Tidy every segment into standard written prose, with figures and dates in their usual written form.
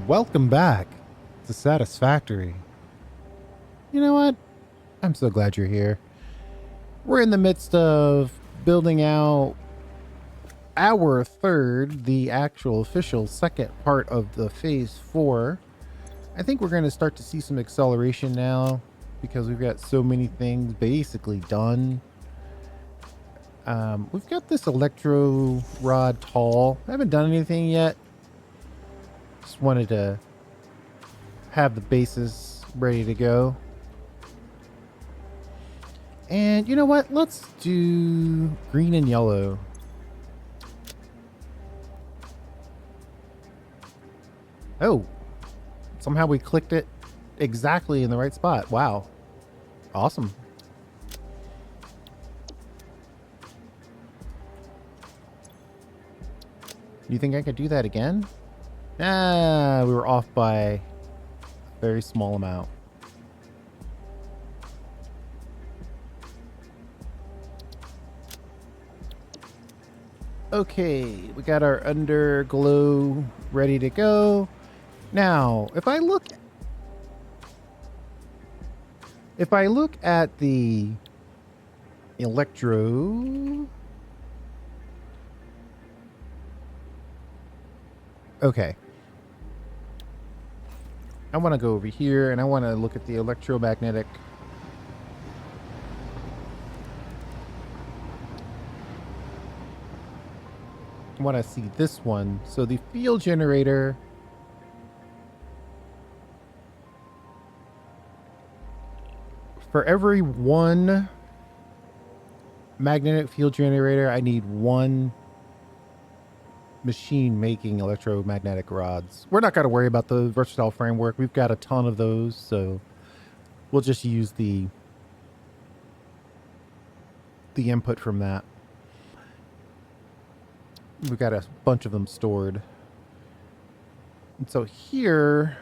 Welcome back to Satisfactory. You know what? I'm so glad you're here. We're in the midst of building out our third, the actual official second part of the phase 4. I think we're going to start to see some acceleration now because we've got so many things basically done. We've got this electro rod tall. I haven't done anything yet. Just wanted to have the bases ready to go. And you know what? Let's do green and yellow. Oh, somehow we clicked it exactly in the right spot. Wow. Awesome. You think I could do that again? Ah, we were off by a very small amount. Okay, we got our underglow ready to go. Now, if I look at the electro, okay. I want to go over here and I want to look at the electromagnetic. I want to see this one. So the field generator, for every one magnetic field generator, I need one machine making electromagnetic rods. We're not going to worry about the versatile framework. We've got a ton of those, so we'll just use the input from that. We've got a bunch of them stored. And so here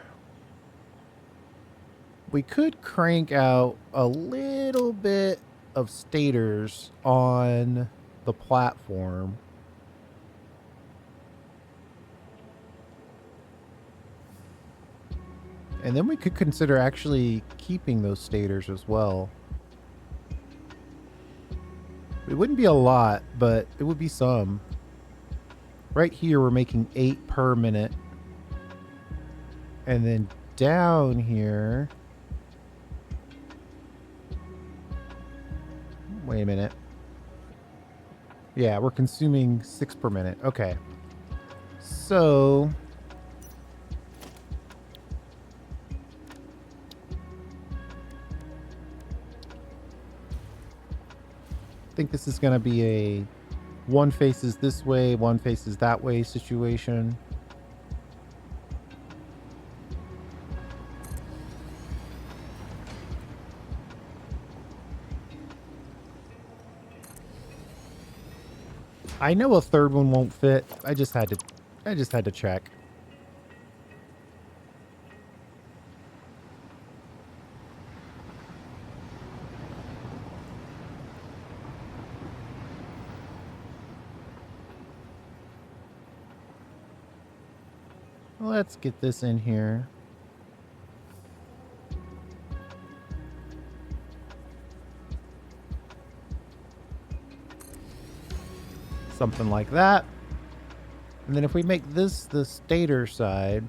we could crank out a little bit of stators on the platform. And then we could consider actually keeping those stators as well. It wouldn't be a lot, but it would be some. Right here, we're making 8 per minute. And then down here... Wait a minute. Yeah, we're consuming 6 per minute. Okay. So... I think this is going to be a one faces this way, one faces that way situation. I know a third one won't fit. I just had to check. Let's get this in here. Something like that. And then if we make this the stator side,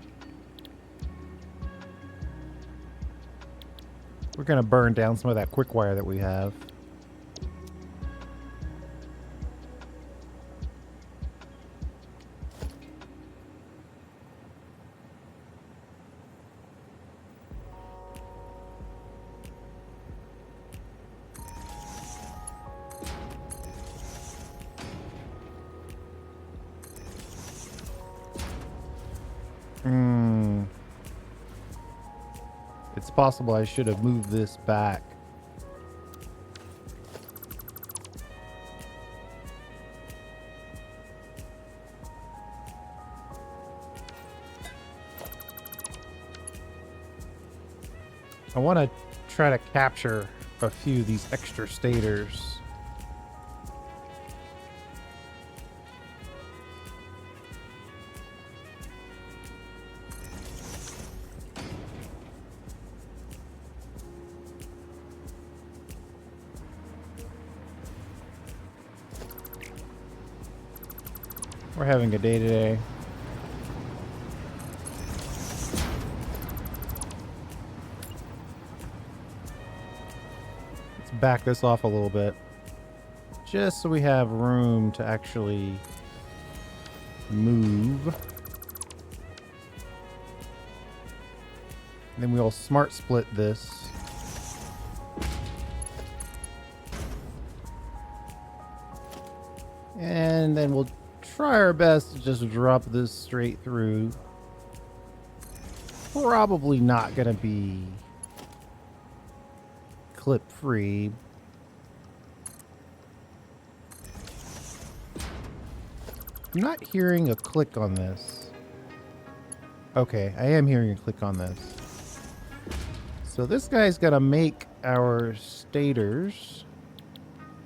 we're going to burn down some of that quick wire that we have. It's possible I should have moved this back. I want to try to capture a few of these extra stators. We're having a day today. Let's back this off a little bit. Just so we have room to actually move. And then we'll smart split this. And then we'll try our best to just drop this straight through. Probably not going to be clip free. I'm not hearing a click on this. Okay, I am hearing a click on this. So this guy's going to make our stators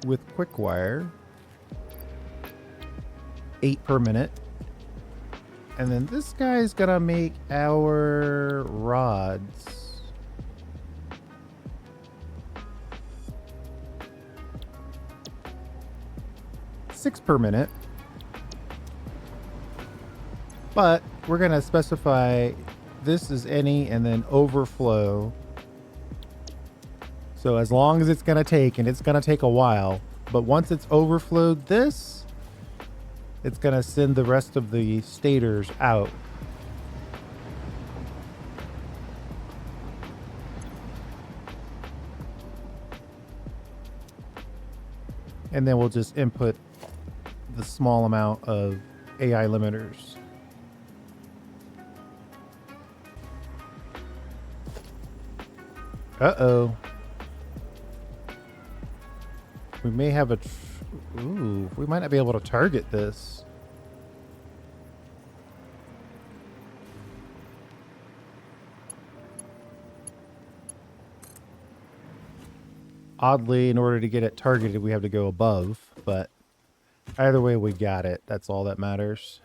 with quick wire. 8 per minute. And then this guy's gonna make our rods. Six per minute. But we're gonna specify this is any and then overflow. So as long as it's gonna take, and it's gonna take a while, but once it's overflowed this, it's going to send the rest of the stators out. And then we'll just input the small amount of AI limiters. Uh-oh. We may have a... Ooh, we might not be able to target this. Oddly, in order to get it targeted, we have to go above, but either way, we got it. That's all that matters.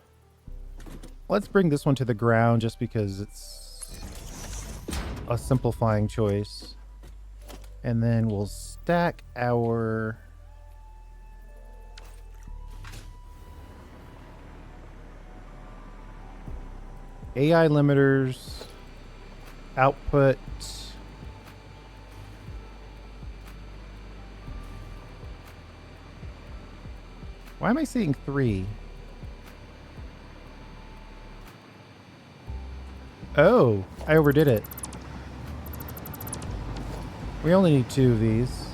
Let's bring this one to the ground just because it's a simplifying choice. And then we'll stack our... AI limiters, output, why am I seeing 3? Oh, I overdid it. We only need 2 of these.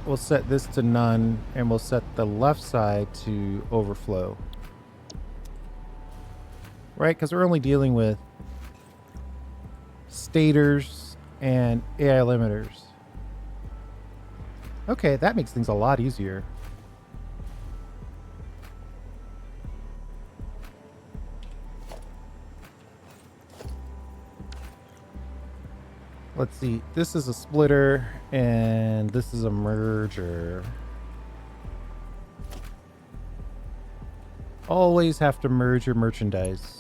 We'll set this to none, and we'll set the left side to overflow. Right, because we're only dealing with stators and AI limiters. Okay, that makes things a lot easier. Let's see, this is a splitter and this is a merger. Always have to merge your merchandise.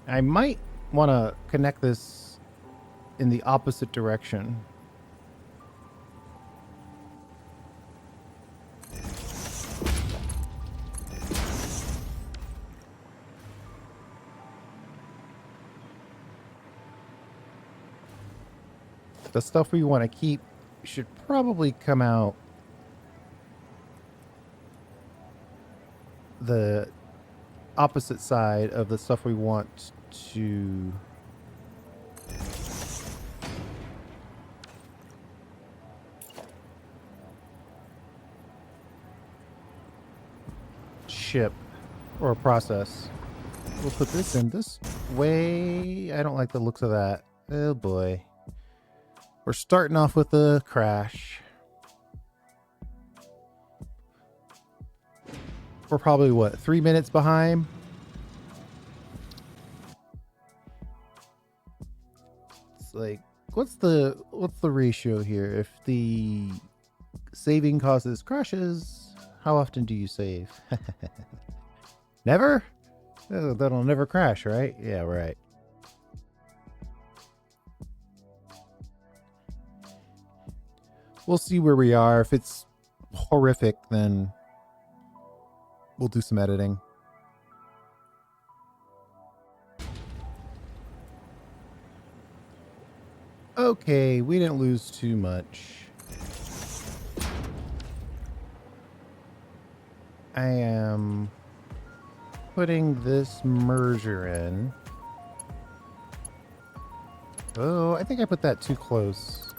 I might want to connect this in the opposite direction. The stuff we want to keep should probably come out the opposite side of the stuff we want to ship or process. We'll put this in this way. I don't like the looks of that. Oh boy. We're starting off with a crash. We're probably, what, 3 minutes behind? It's like, what's the ratio here? If the saving causes crashes, How often do you save? Never? That'll never crash, right? Yeah, right. We'll see where we are. If it's horrific, then we'll do some editing. Okay, we didn't lose too much. I am putting this merger in. Oh, I think I put that too close.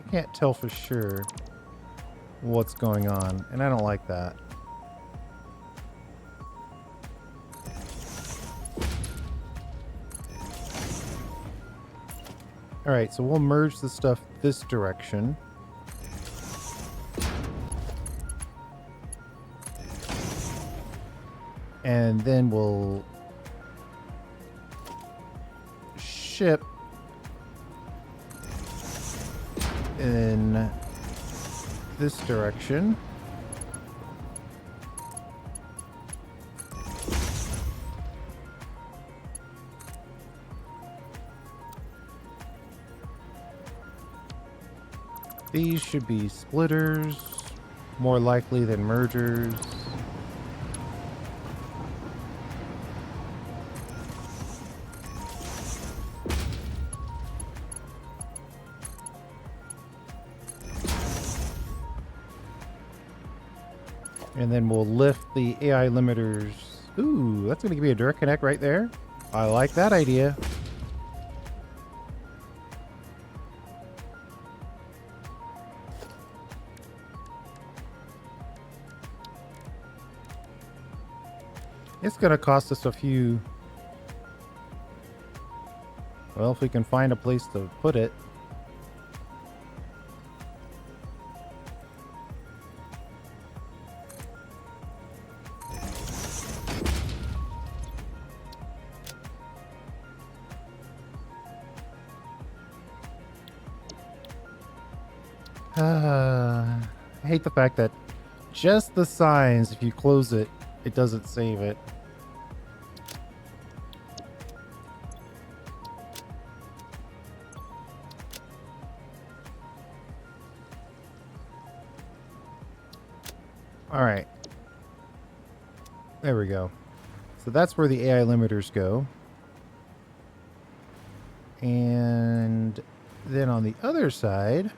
I can't tell for sure what's going on, and I don't like that. All right, so we'll merge the stuff this direction. And then we'll ship in this direction. These should be splitters, more likely than mergers. And then we'll lift the AI limiters. Ooh, that's going to give me a direct connect right there. I like that idea. It's going to cost us a few. Well, if we can find a place to put it. I hate the fact that just the signs, if you close it, it doesn't save it. All right. There we go. So that's where the AI limiters go. And then on the other side,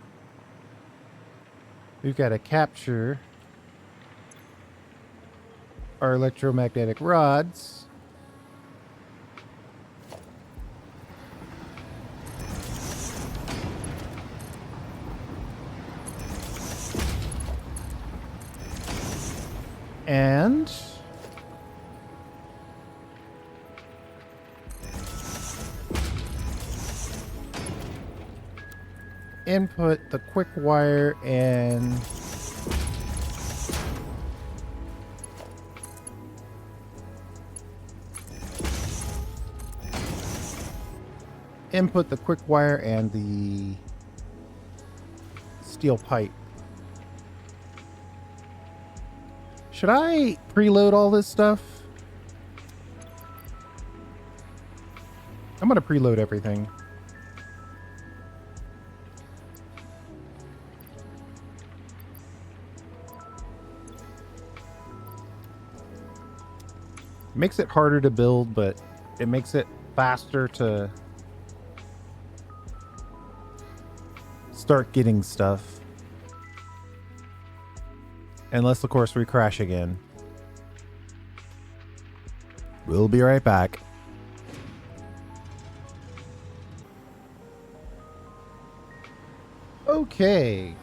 we've got to capture our electromagnetic rods. And input the quick wire and the steel pipe. Should I preload all this stuff? I'm going to preload everything. Makes it harder to build, but it makes it faster to start getting stuff. Unless, of course, we crash again. We'll be right back. Okay.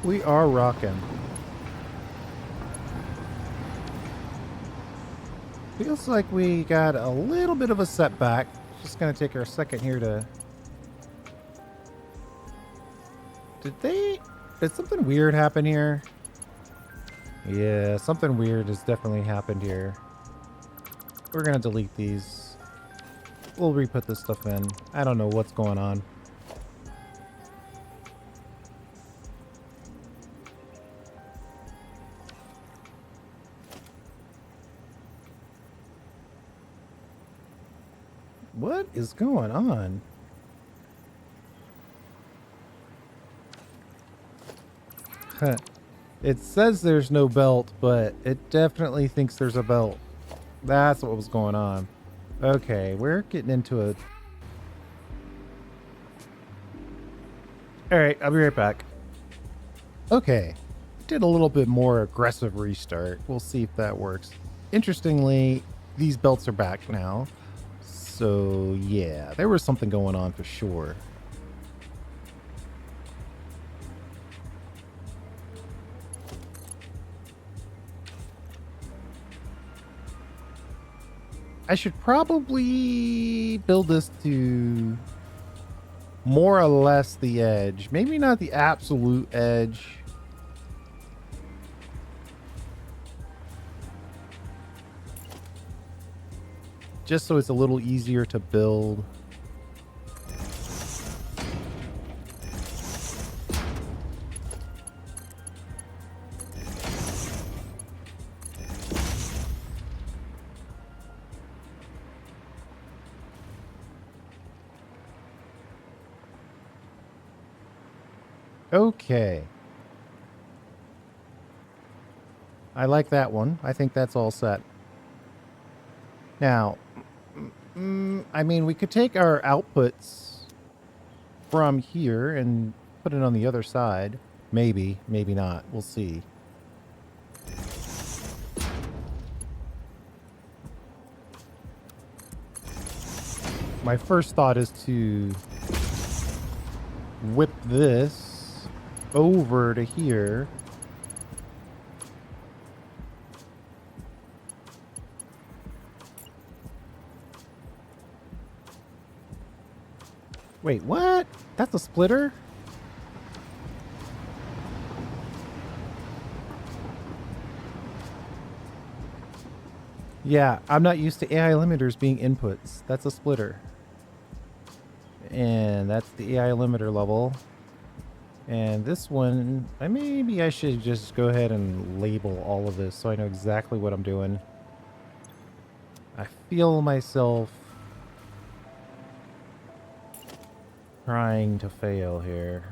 We are rocking. Feels like we got a little bit of a setback. Just gonna take our second here to... Did something weird happen here? Yeah, something weird has definitely happened here. We're gonna delete these. We'll re-put this stuff in. I don't know what's going on. What is going on? Huh. It says there's no belt, but it definitely thinks there's a belt. That's what was going on. Okay, we're getting into a... Alright, I'll be right back. Okay, did a little bit more aggressive restart. We'll see if that works. Interestingly, these belts are back now. So yeah, there was something going on for sure. I should probably build this to more or less the edge. Maybe not the absolute edge. Just so it's a little easier to build. Okay. I like that one. I think that's all set. Now, I mean, we could take our outputs from here and put it on the other side. Maybe, maybe not. We'll see. My first thought is to whip this over to here. Wait, what? That's a splitter? Yeah, I'm not used to AI limiters being inputs. That's a splitter. And that's the AI limiter level. And this one, maybe I should just go ahead and label all of this so I know exactly what I'm doing. I feel myself trying to fail here.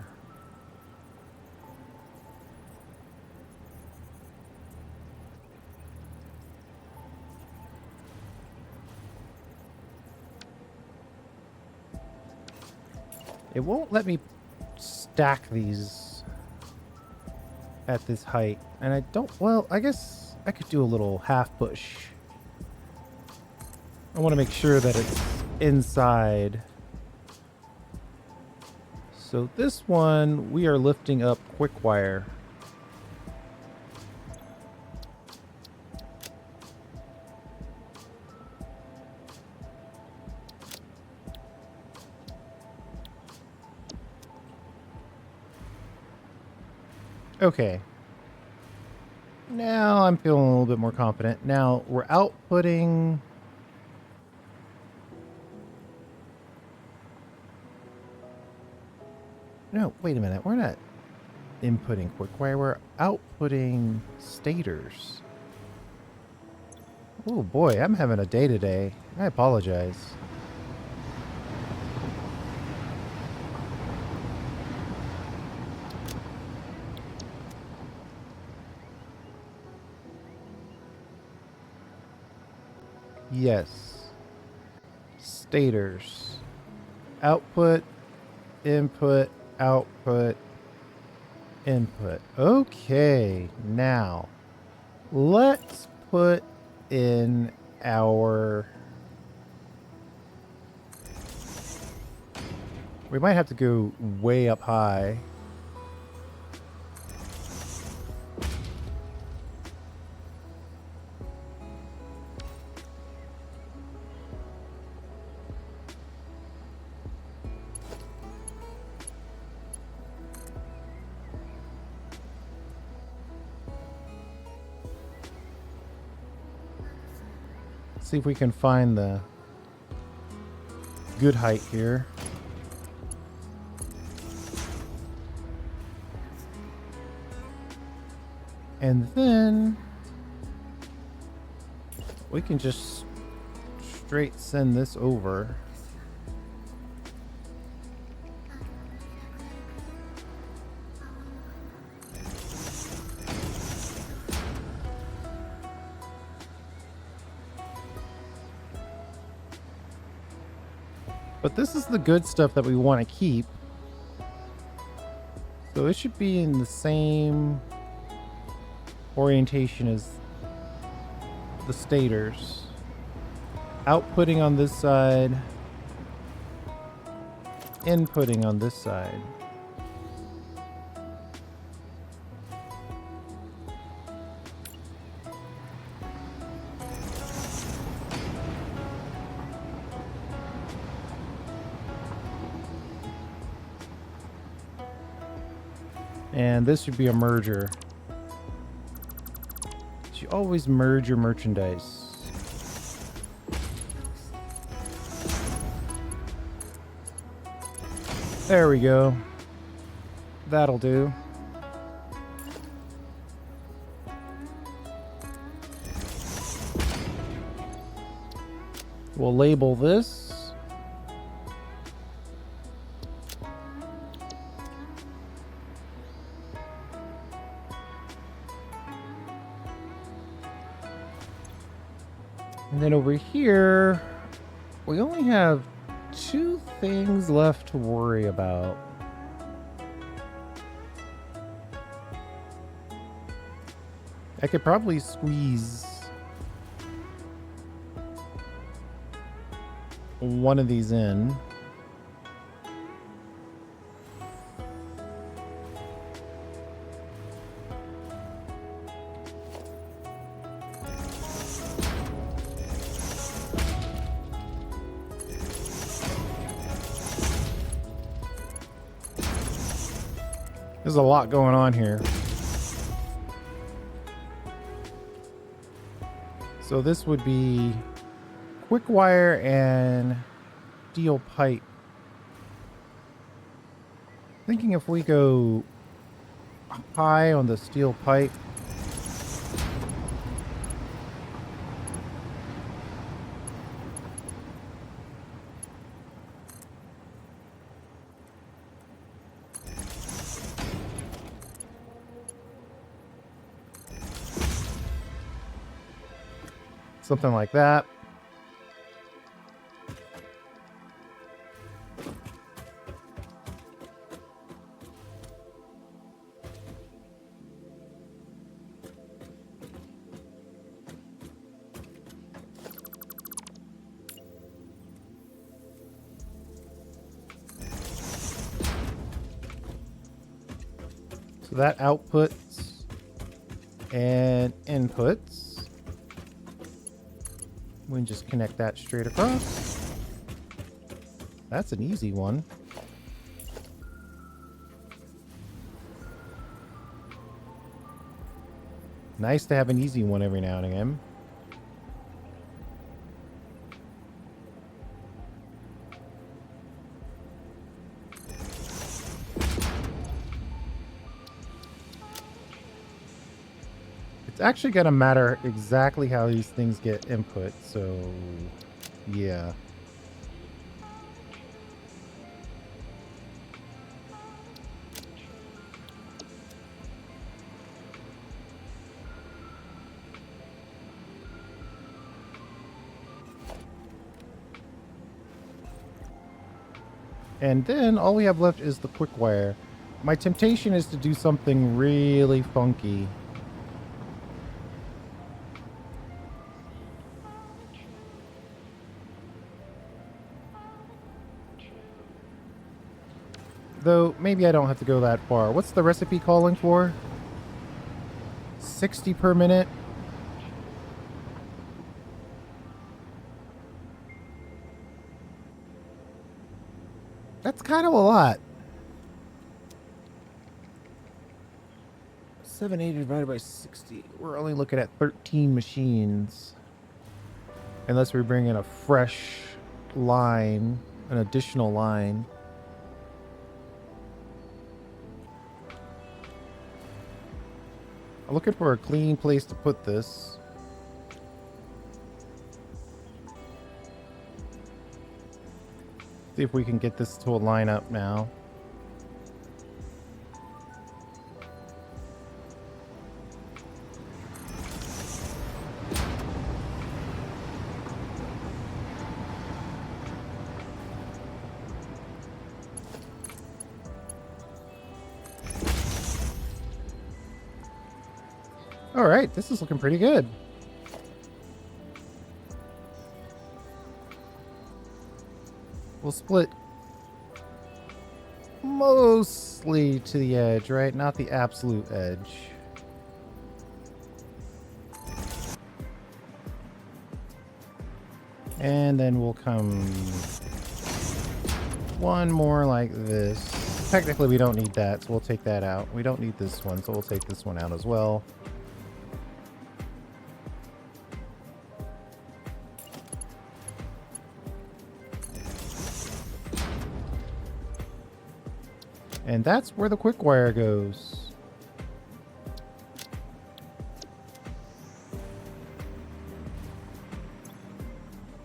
It won't let me stack these at this height. And I don't, well, I guess I could do a little half push. I want to make sure that it's inside. So this one, we are lifting up quick wire. Okay. Now I'm feeling a little bit more confident. Now we're outputting... No, wait a minute. We're not inputting quick wire. We're outputting stators. Oh boy, I'm having a day today. I apologize. Yes. Stators. Output, input, output, input. Okay, now let's put in our... We might have to go way up high. See if we can find the good height here. And then we can just straight send this over. But this is the good stuff that we want to keep. So it should be in the same orientation as the stators. Outputting on this side, inputting on this side. And this should be a merger. You always merge your merchandise. There we go. That'll do. We'll label this. And then over here, we only have 2 things left to worry about. I could probably squeeze one of these in. There's a lot going on here. So this would be quick wire and steel pipe. Thinking if we go high on the steel pipe, something like that. So that outputs and inputs. We can just connect that straight across. That's an easy one. Nice to have an easy one every now and again. It's actually going to matter exactly how these things get input, so yeah. And then all we have left is the quick wire. My temptation is to do something really funky. Though, maybe I don't have to go that far. What's the recipe calling for? 60 per minute? That's kind of a lot. 780 divided by 60. We're only looking at 13 machines. Unless we bring in a fresh line, an additional line. I'm looking for a clean place to put this. See if we can get this to a line up now. All right, this is looking pretty good. We'll split mostly to the edge, right? Not the absolute edge. And then we'll come one more like this. Technically, we don't need that, so we'll take that out. We don't need this one, so we'll take this one out as well. And that's where the quick wire goes.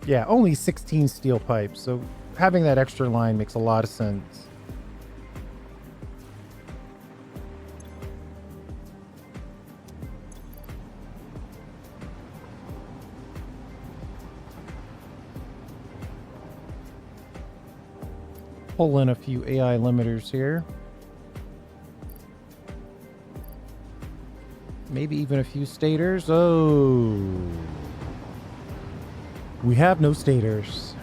Yeah, only 16 steel pipes, so having that extra line makes a lot of sense. Pull in a few AI limiters here. Maybe even a few stators. Oh. We have no stators.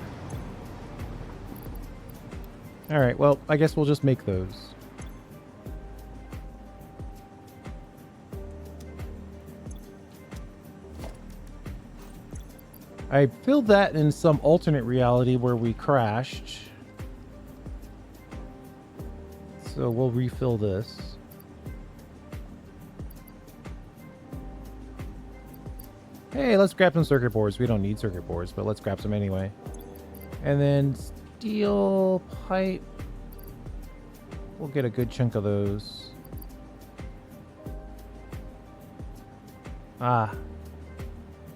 All right, well, I guess we'll just make those. I filled that in some alternate reality where we crashed. So we'll refill this. Hey, let's grab some circuit boards. We don't need circuit boards, but let's grab some anyway. And then steel pipe. We'll get a good chunk of those. Ah.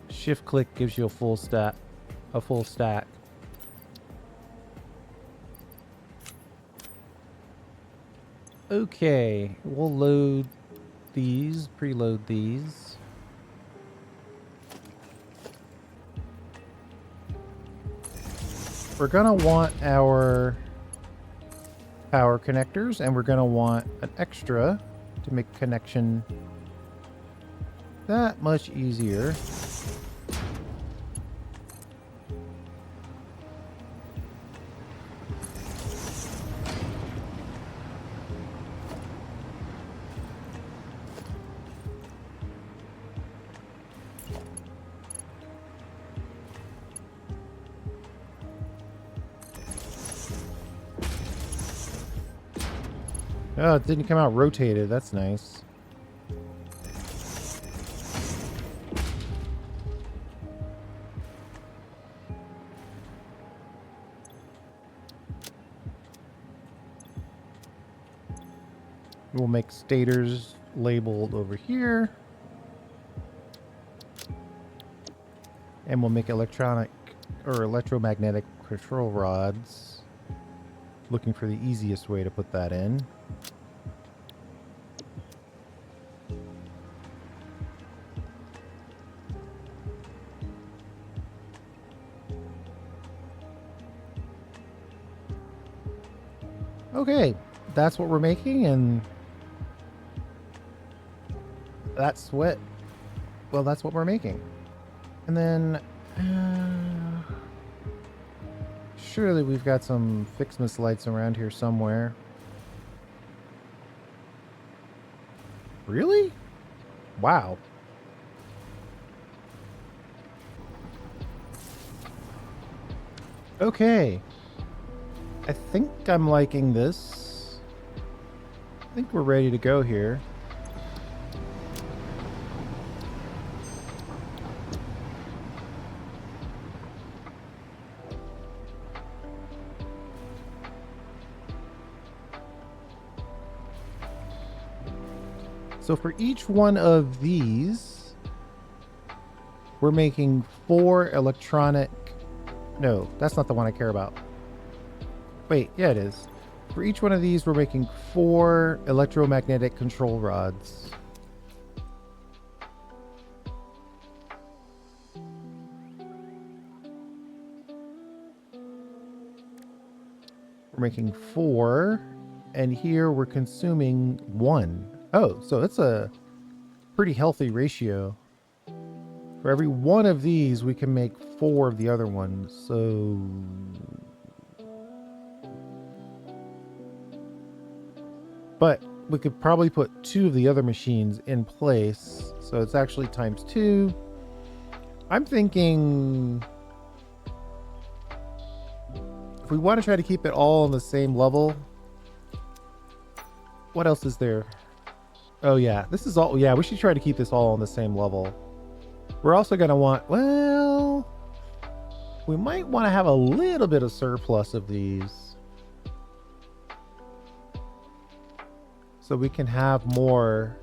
Shift click gives you a full stack. Okay, we'll load these, preload these. We're gonna want our power connectors, and we're gonna want an extra to make connection that much easier. Oh, it didn't come out rotated. That's nice. We'll make stators labeled over here. And we'll make electronic or electromagnetic control rods. Looking for the easiest way to put that in. Okay, that's what we're making, and that's what, well, that's what we're making. And then, surely we've got some Fixmas lights around here somewhere. Really? Wow. Okay. I think I'm liking this. I think we're ready to go here. So for each one of these, we're making 4 electronic... No, that's not the one I care about. Wait, yeah, it is. For each one of these, we're making 4 electromagnetic control rods. We're making 4, and here we're consuming 1. Oh, so it's a pretty healthy ratio. For every one of these, we can make 4 of the other ones. So but we could probably put 2 of the other machines in place. So it's actually times 2. I'm thinking if we want to try to keep it all on the same level, what else is there? Oh yeah, this is all, yeah, we should try to keep this all on the same level. We're also going to want, well, we might want to have a little bit of surplus of these, so we can have more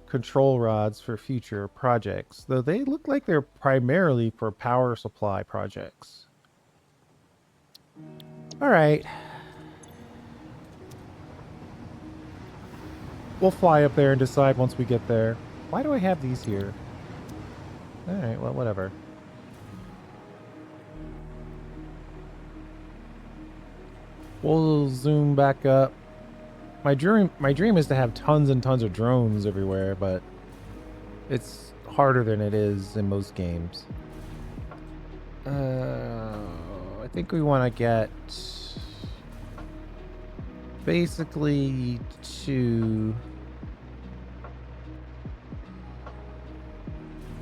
control rods for future projects, though they look like they're primarily for power supply projects. All right. We'll fly up there and decide once we get there. Why do I have these here? All right, well, whatever. We'll zoom back up. My dream is to have tons and tons of drones everywhere, but it's harder than it is in most games. I think we want to get basically to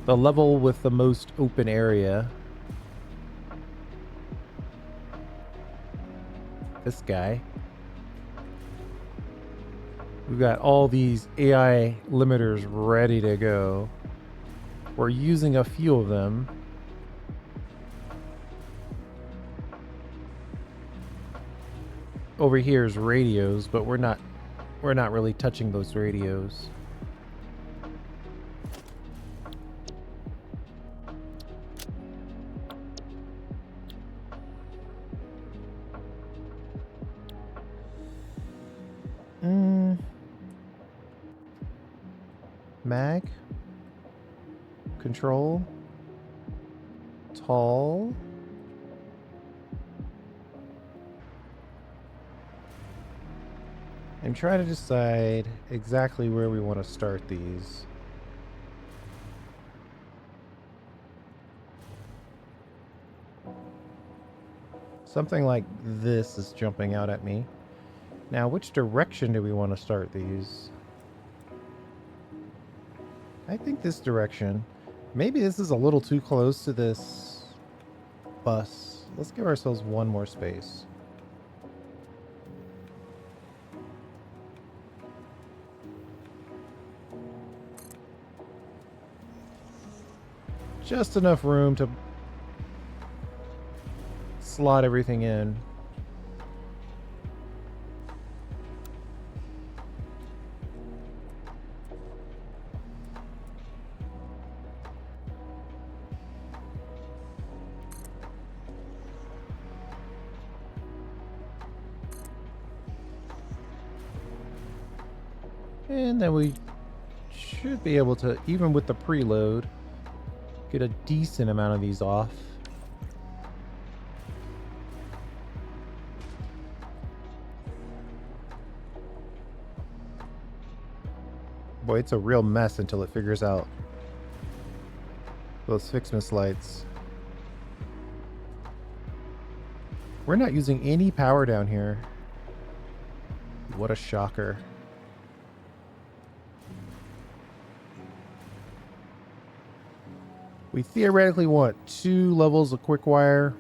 the level with the most open area. This guy. We've got all these AI limiters ready to go. We're using a few of them. Over here is radios, but we're not really touching those radios. Mag. Control. Tall. I'm trying to decide exactly where we want to start these. Something like this is jumping out at me. Now, which direction do we want to start these? I think this direction. Maybe this is a little too close to this bus. Let's give ourselves one more space. Just enough room to slot everything in. And then we should be able to, even with the preload, get a decent amount of these off. Boy, it's a real mess until it figures out those fixedness lights. We're not using any power down here. What a shocker. We theoretically want 2 levels of quick wire.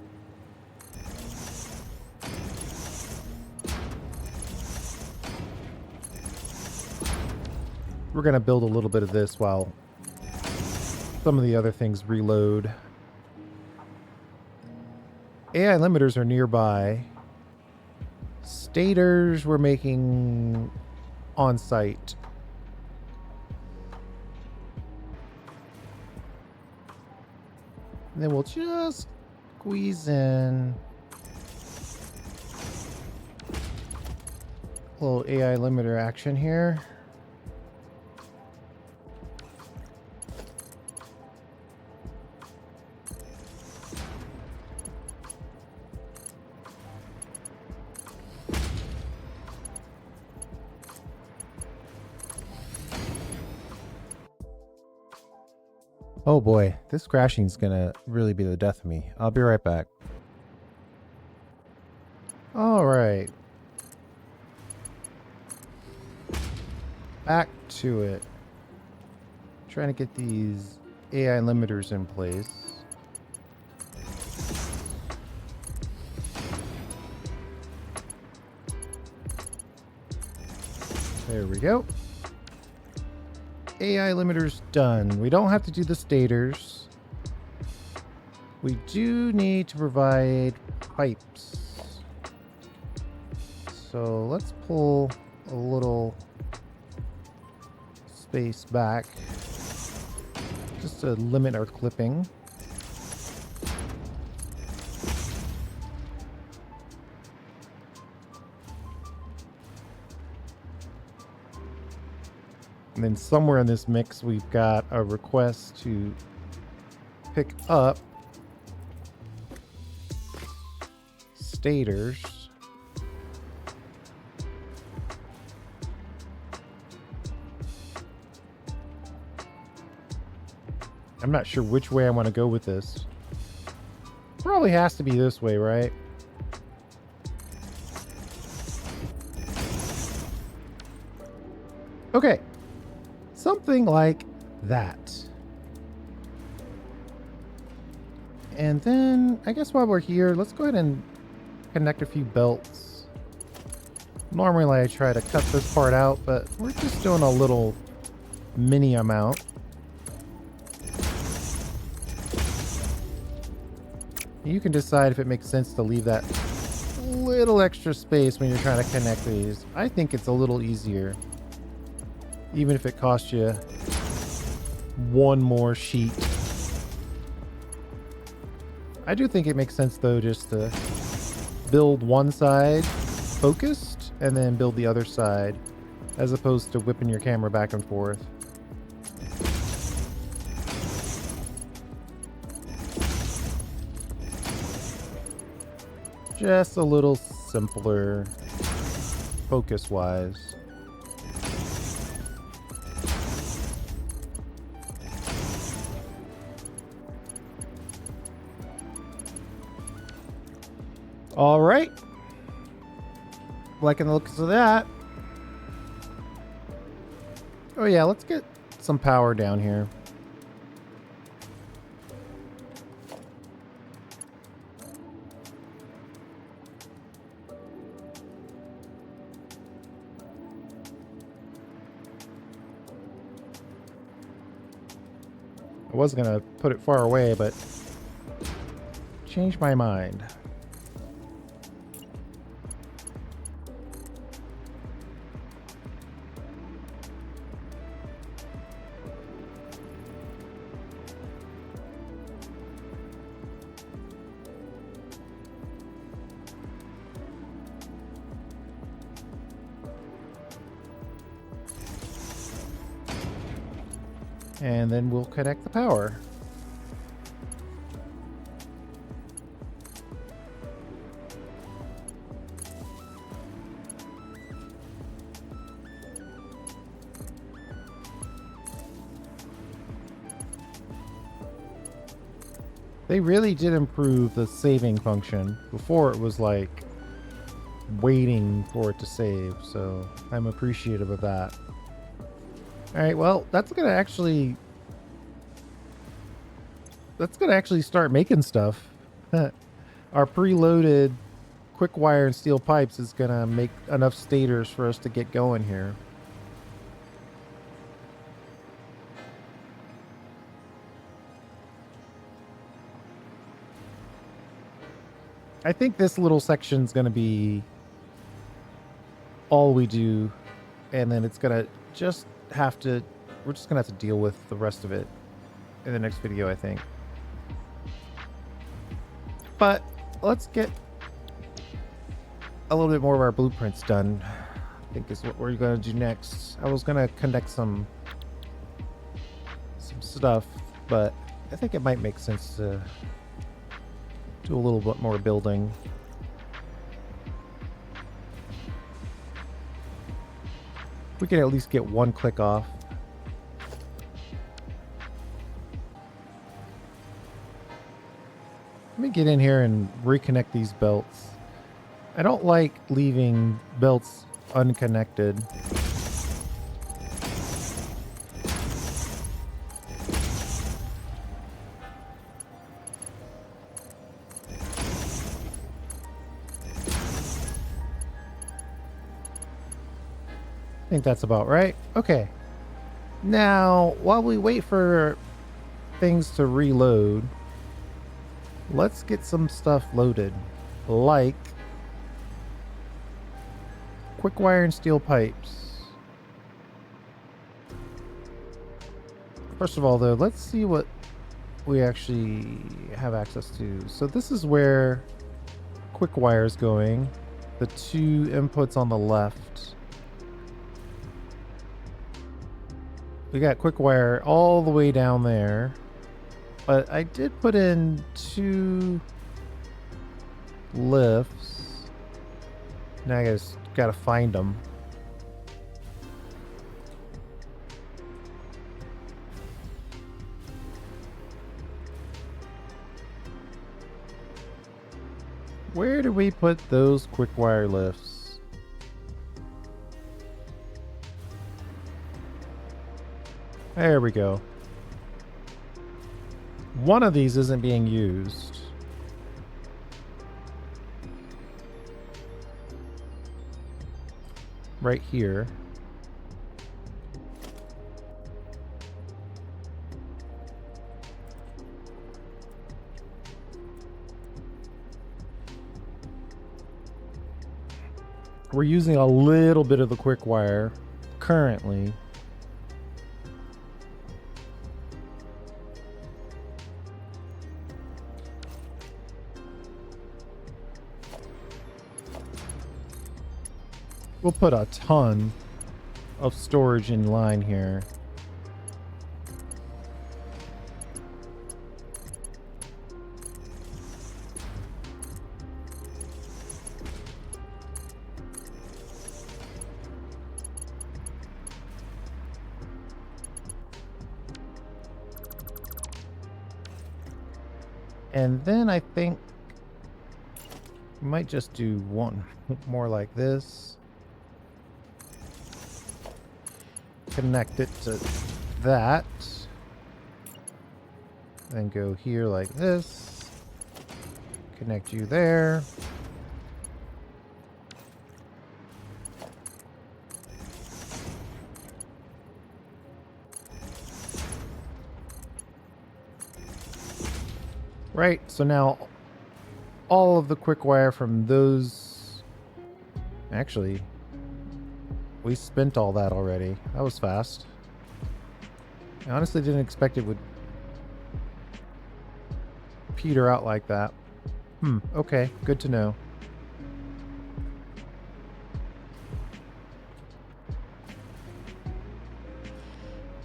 We're going to build a little bit of this while some of the other things reload. AI limiters are nearby. Stators we're making on site. And then we'll just squeeze in a little AI limiter action here. Oh boy, this crashing's gonna really be the death of me. I'll be right back. All right. Back to it. Trying to get these AI limiters in place. There we go. AI limiters done. We don't have to do the stators. We do need to provide pipes. So let's pull a little space back just to limit our clipping. And then somewhere in this mix, we've got a request to pick up stators. I'm not sure which way I want to go with this. Probably has to be this way, right? Okay. Something like that. And then, I guess while we're here, let's go ahead and connect a few belts. Normally I try to cut this part out, but we're just doing a little mini amount. You can decide if it makes sense to leave that little extra space when you're trying to connect these. I think it's a little easier, even if it costs you one more sheet. I do think it makes sense though just to build one side focused and then build the other side, as opposed to whipping your camera back and forth. Just a little simpler focus wise. All right. Liking the looks of that. Oh yeah, let's get some power down here. I was gonna put it far away, but changed my mind. And then we'll connect the power. They really did improve the saving function. Before it was like waiting for it to save, so I'm appreciative of that. Alright, well, that's gonna actually start making stuff. Our preloaded quick wire and steel pipes is gonna make enough stators for us to get going here. I think this little section's gonna be all we do, and then it's gonna just we're just gonna have to deal with the rest of it in the next video, I think. But let's get a little bit more of our blueprints done, I think is what we're gonna do next. I was gonna connect some stuff, but I think it might make sense to do a little bit more building. We can at least get one click off. Let me get in here and reconnect these belts. I don't like leaving belts unconnected. I think that's about right. Okay. Now, while we wait for things to reload, let's get some stuff loaded. Like quick wire and steel pipes. First of all, though, let's see what we actually have access to. So this is where quick wire is going. The two inputs on the left. We got quick wire all the way down there. But I did put in 2 lifts. Now I just gotta find them. Where do we put those quick wire lifts? There we go. One of these isn't being used. Right here. We're using a little bit of the quick wire currently. We'll put a ton of storage in line here. And then I think we might just do one more like this. Connect it to that. Then go here like this. Connect you there. Right, so now all of the quick wire from those... Actually, we spent all that already. That was fast. I honestly didn't expect it would peter out like that. Okay, good to know.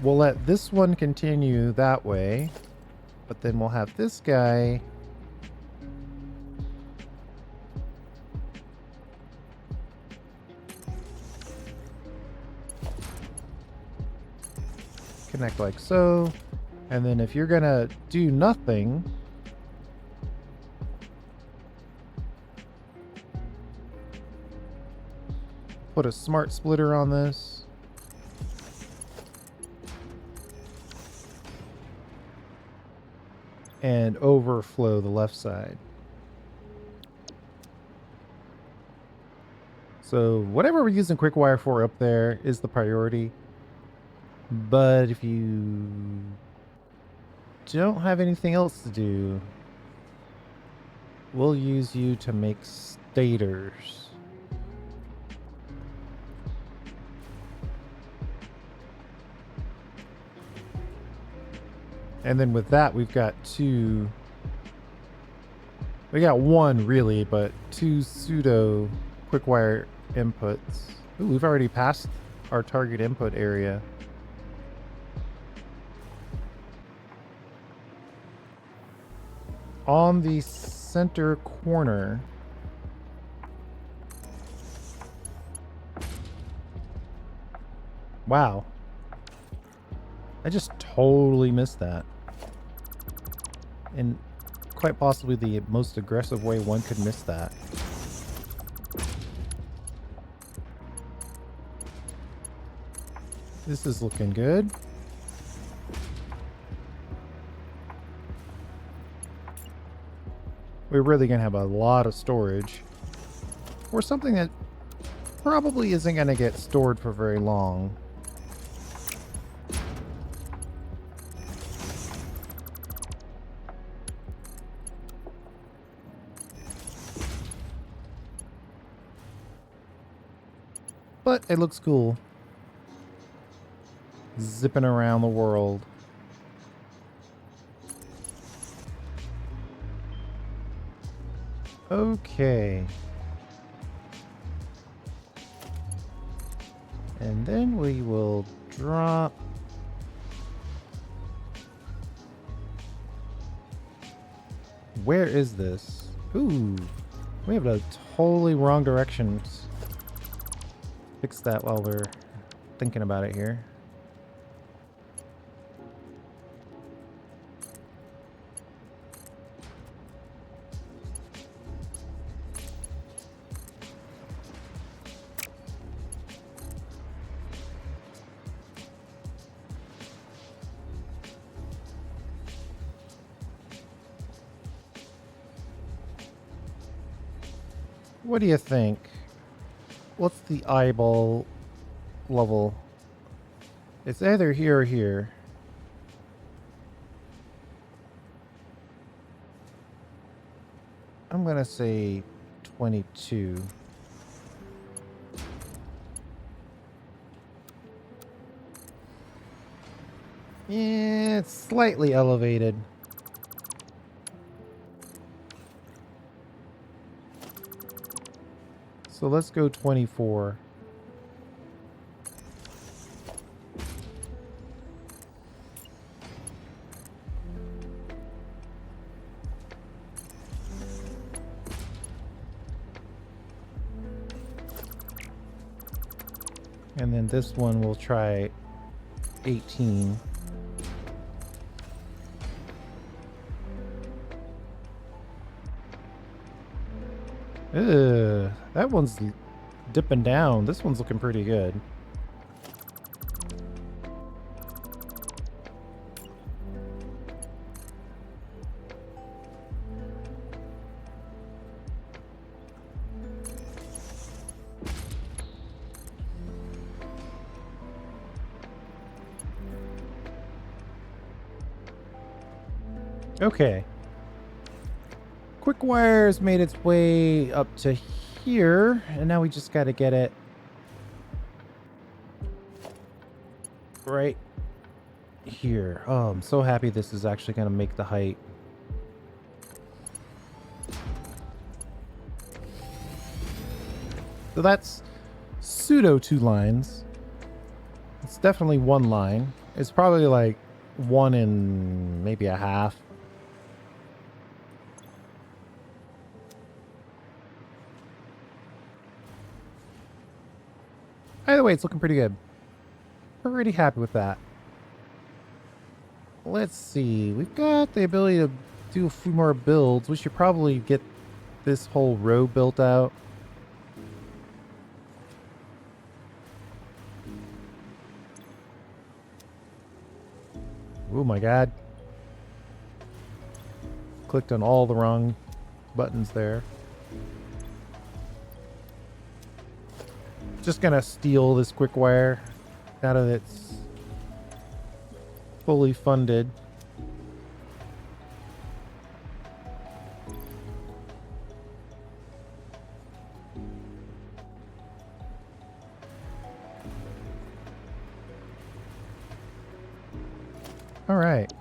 We'll let this one continue that way, but then we'll have this guy connect like so. And then if you're gonna do nothing, put a smart splitter on this. And overflow the left side. So whatever we're using quick wire for up there is the priority. But if you don't have anything else to do, we'll use you to make stators. And then with that, we've got two. We got one really, but two pseudo quick wire inputs. Ooh, we've already passed our target input area. On the center corner, wow, I just totally missed that. And quite possibly the most aggressive way one could miss that. This is looking good. We're really going to have a lot of storage for something that probably isn't going to get stored for very long. But it looks cool. Zipping around the world. Okay. And then we will drop. Where is this? Ooh. We have a totally wrong directions. Fix that while we're thinking about it here. What do you think? What's the eyeball level? It's either here or here. I'm gonna say 22. Yeah, it's slightly elevated. So let's go 24. And then this one we'll try 18. Ugh, that one's dipping down. This one's looking pretty good. Okay. Quick wire's made its way up to here, and now we just got to get it right here. Oh, I'm so happy this is actually going to make the height. So that's pseudo 2 lines. It's definitely 1 line. It's probably like 1 and maybe a half. Either way, it's looking pretty good. Pretty happy with that. Let's see. We've got the ability to do a few more builds. We should probably get this whole row built out. Oh my god. Clicked on all the wrong buttons there. Just gonna steal this quick wire now that it's fully funded. All right.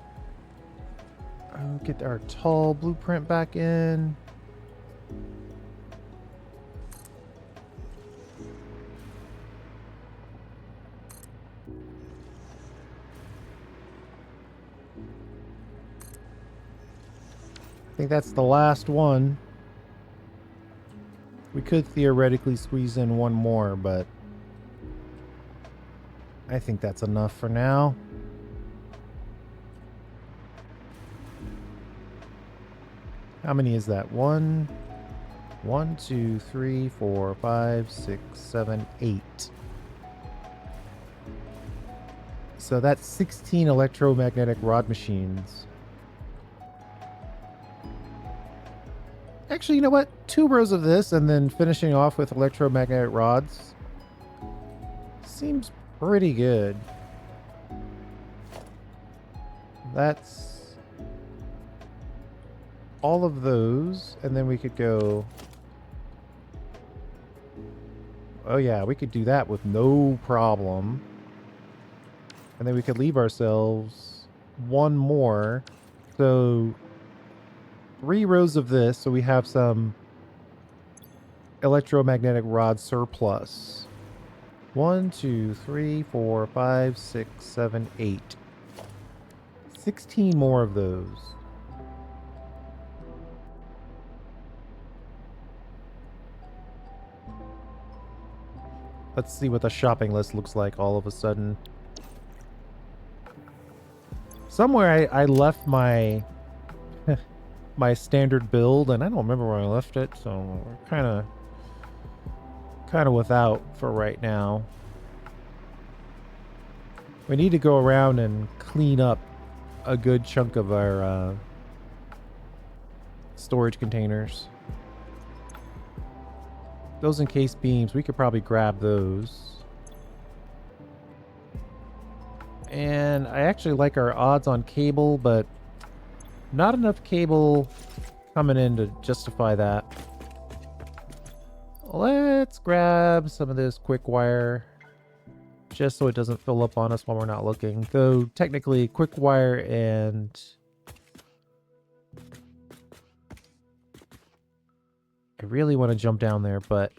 I'll get our tall blueprint back in. I think that's the last one. We could theoretically squeeze in one more, but I think that's enough for now. How many is that? 1, 2, 3, 4, 5, 6, 7, 8. So that's 16 electromagnetic rod machines. Actually, you know what? 2 rows of this and then finishing off with electromagnetic rods seems pretty good. That's all of those, and then we could go... Oh yeah, we could do that with no problem. And then we could leave ourselves 1 more. So 3 rows of this, so we have some electromagnetic rod surplus. 1, 2, 3, 4, 5, 6, 7, 8. 16 more of those. Let's see what the shopping list looks like all of a sudden. Somewhere I left my my standard build, and I don't remember where I left it, so we're kind of without for right now. We need to go around and clean up a good chunk of our storage containers. Those encased beams, we could probably grab those. And I actually like our odds on cable, but not enough cable coming in to justify that. Let's grab some of this quick wire, just so it doesn't fill up on us while we're not looking. Though technically quick wire and I really want to jump down there, but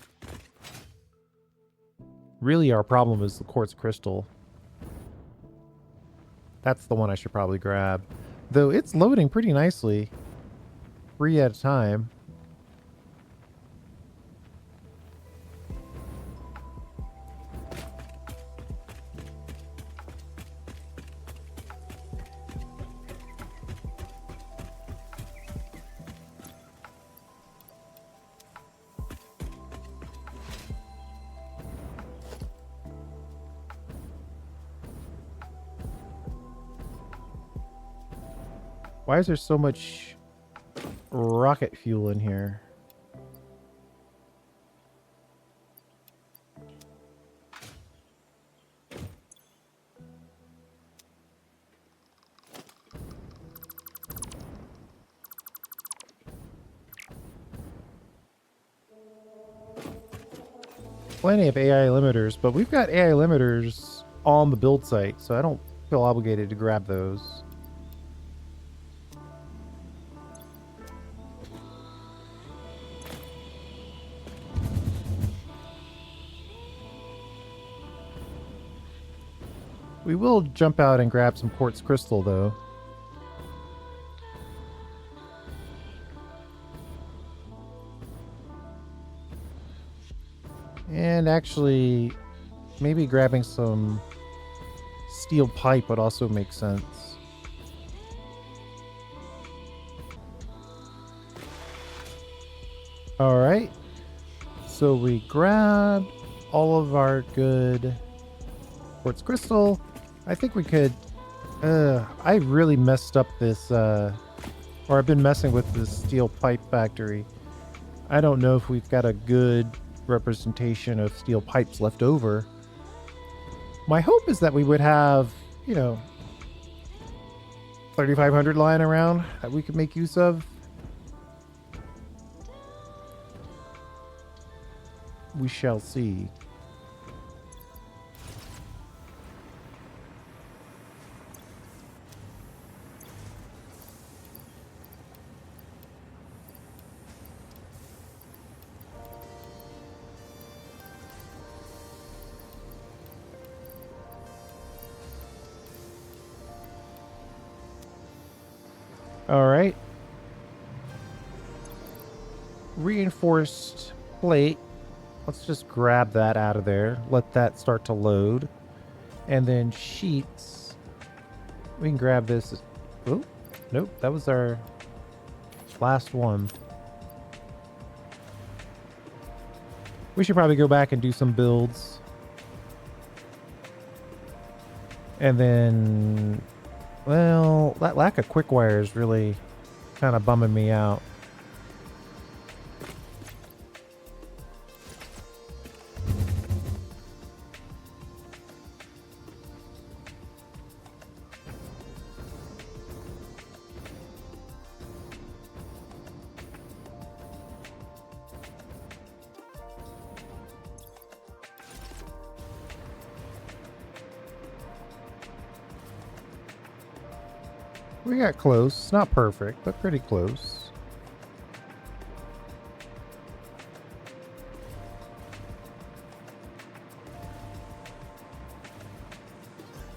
really our problem is the quartz crystal. That's the one I should probably grab. Though it's loading pretty nicely. 3 at a time. Why is there so much rocket fuel in here? Plenty of AI limiters, but we've got AI limiters on the build site, so I don't feel obligated to grab those. We will jump out and grab some quartz crystal, though. And actually, maybe grabbing some steel pipe would also make sense. Alright. So we grabbed all of our good quartz crystal. I think we could... I really messed up this... or I've been messing with this steel pipe factory. I don't know if we've got a good representation of steel pipes left over. My hope is that we would have, you know, 3,500 lying around that we could make use of. We shall see. All right. Reinforced plate. Let's just grab that out of there. Let that start to load. And then sheets. We can grab this. Oh, nope. That was our Last one. We should probably go back and do some builds. And then, well, that lack of quick wire is really kind of bumming me out. We got close. Not perfect, but pretty close.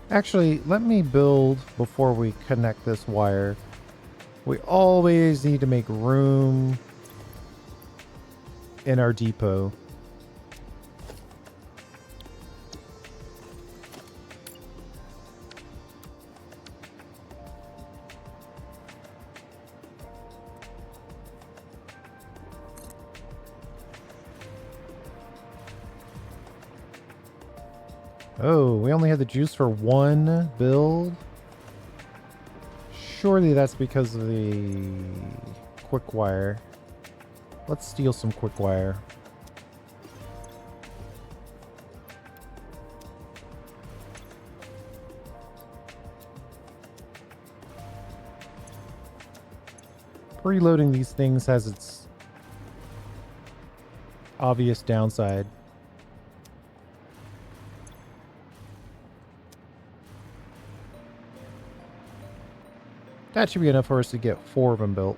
Actually, let me build before we connect this wire. We always need to make room in our depot. Oh, we only had the juice for one build? Surely that's because of the quick wire. Let's steal some quick wire. Preloading these things has its obvious downside. That should be enough for us to get 4 of them built.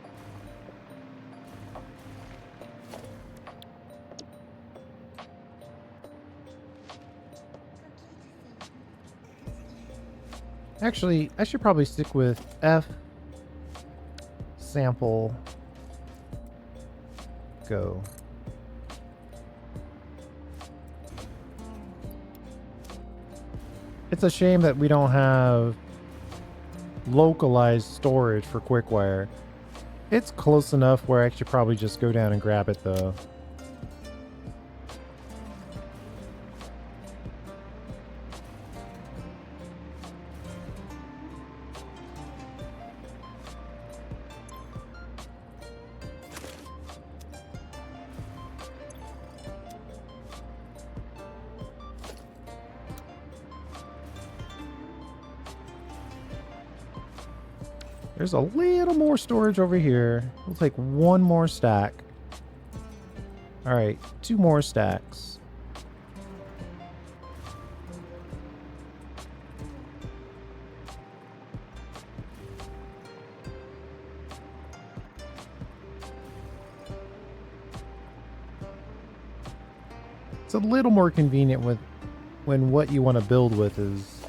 Actually, I should probably stick with F, sample, go. It's a shame that we don't have localized storage for quick wire. It's close enough where I should probably just go down and grab it though. There's a little more storage over here. We'll take 1 more stack. All right, 2 more stacks. It's a little more convenient with when what you want to build with is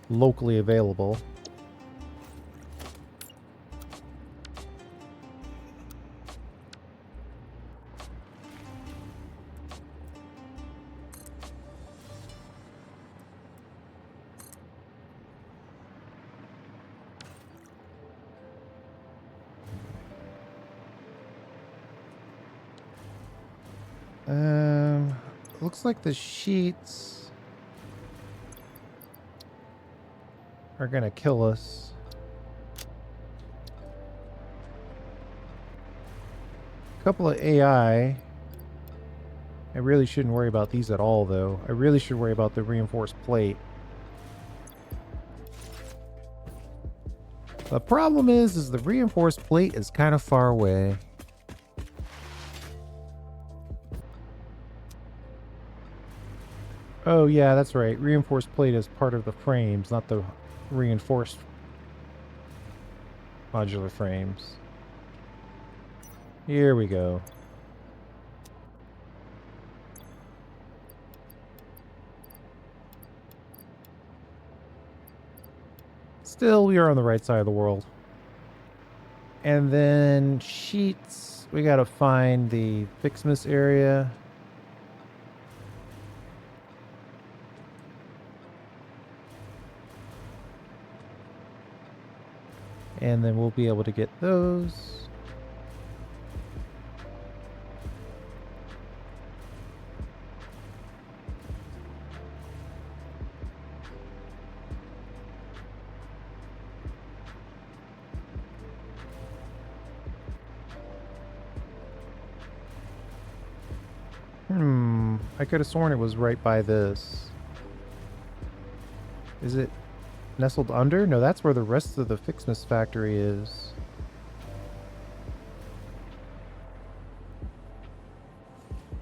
locally available. Looks like the sheets are gonna kill us. A couple of AI. I really shouldn't worry about these at all, though. I really should worry about the reinforced plate. The problem is the reinforced plate is kind of far away. Oh yeah, that's right. Reinforced plate is part of the frames, not the reinforced modular frames. Here we go. Still, we are on the right side of the world. And then sheets. We gotta find the Fixmas area. And then we'll be able to get those. I could have sworn it was right by this. Is it nestled under? No, that's where the rest of the Fixmas factory is.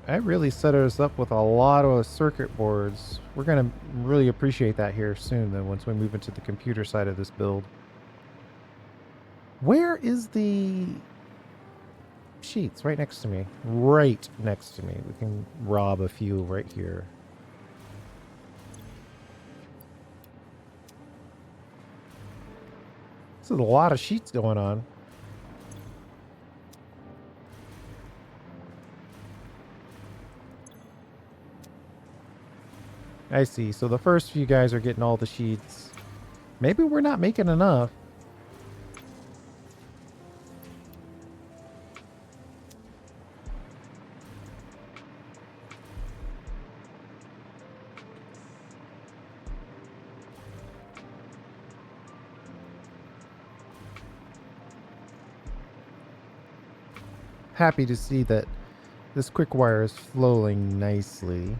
I really set us up with a lot of circuit boards. We're going to really appreciate that here soon, though, once we move into the computer side of this build. Where is the sheets? Right next to me. Right next to me. We can rob a few right here. This is a lot of sheets going on. I see. So the first few guys are getting all the sheets. Maybe we're not making enough. Happy to see that this quick wire is flowing nicely.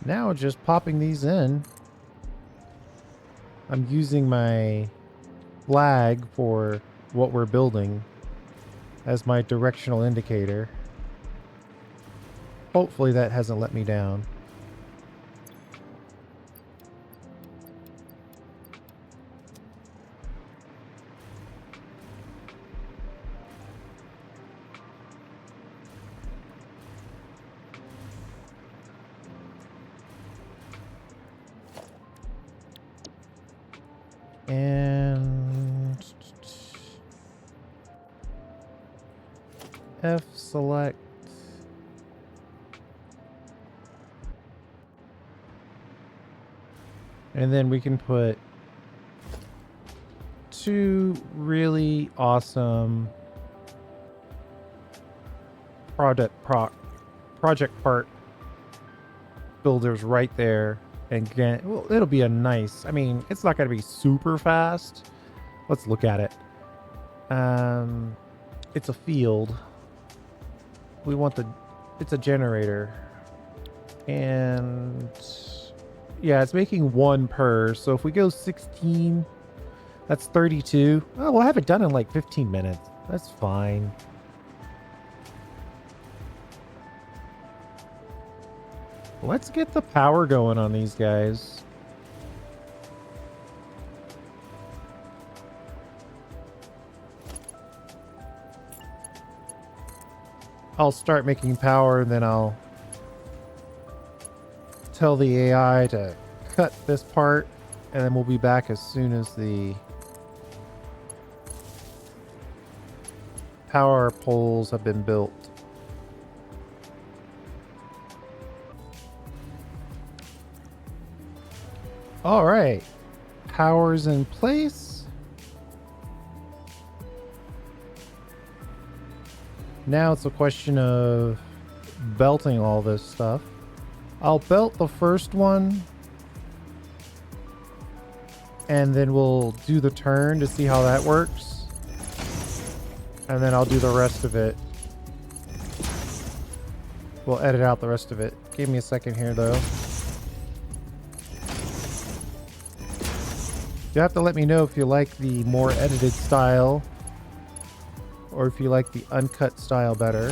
Now just popping these in. I'm using my flag for what we're building as my directional indicator. Hopefully that hasn't let me down. And F select. And then we can put two really awesome project part builders right there. And again, well, it'll be a nice, I mean, it's not going to be super fast. Let's look at it. It's a field. We want it's a generator. And yeah, it's making one per. So if we go 16, that's 32. Oh, we'll have it done in like 15 minutes. That's fine. Let's get the power going on these guys. I'll start making power, and then I'll tell the AI to cut this part, and then we'll be back as soon as the power poles have been built. All right, power's in place. Now it's a question of belting all this stuff. I'll belt the first one, and then we'll do the turn to see how that works. And then I'll do the rest of it. We'll edit out the rest of it. Give me a second here, though. You have to let me know if you like the more edited style or if you like the uncut style better.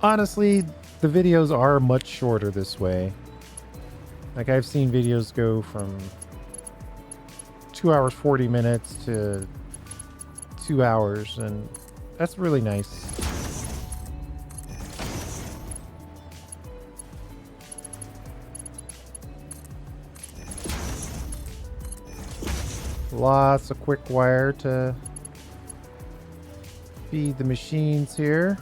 Honestly, the videos are much shorter this way. Like, I've seen videos go from 2 hours 40 minutes to 2 hours, and that's really nice. Lots of quick wire to feed the machines here.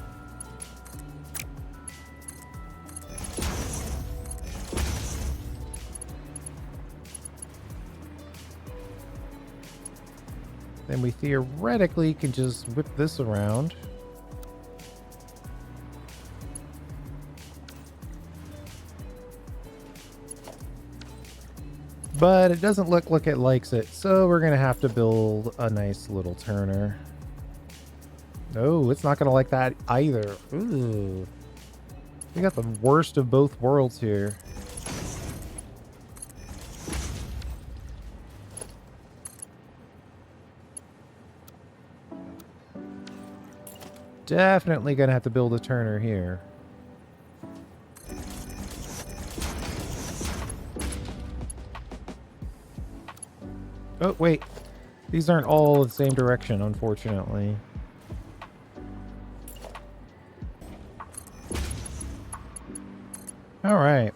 Then we theoretically can just whip this around. But it doesn't look like it likes it, so we're going to have to build a nice little turner. No, it's not going to like that either. Ooh. We got the worst of both worlds here. Definitely going to have to build a turner here. Oh, wait. These aren't all the same direction, unfortunately. All right.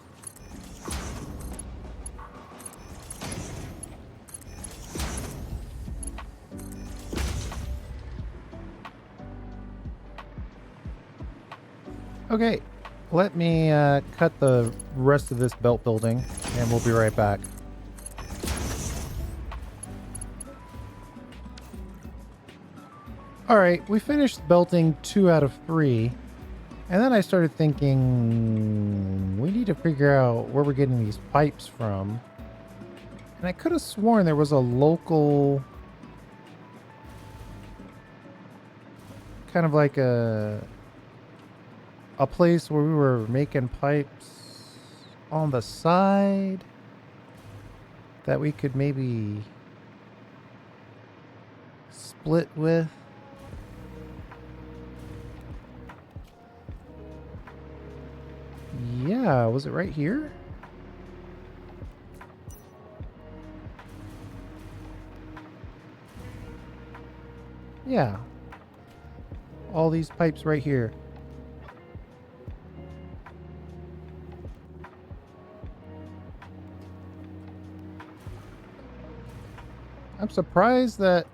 Okay, let me cut the rest of this belt building, and we'll be right back. All right, we finished belting 2 out of 3. And then I started thinking, we need to figure out where we're getting these pipes from. And I could have sworn there was a local, kind of like a place where we were making pipes on the side that we could maybe split with. Yeah, was it right here? Yeah. All these pipes right here. I'm surprised that...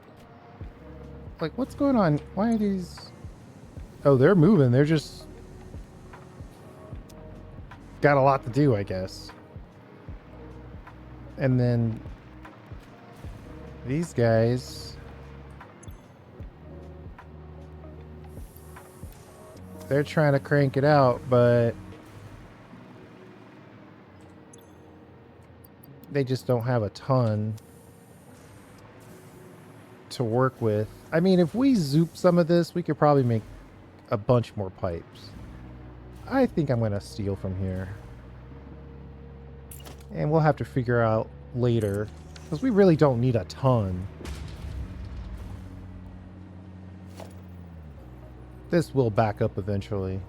Like, what's going on? Why are these... Oh, they're moving. They're just... got a lot to do, I guess. And then... these guys... they're trying to crank it out, but... they just don't have a ton to work with. I mean, if we zoop some of this, we could probably make a bunch more pipes. I think I'm going to steal from here. And we'll have to figure out later, because we really don't need a ton. This will back up eventually.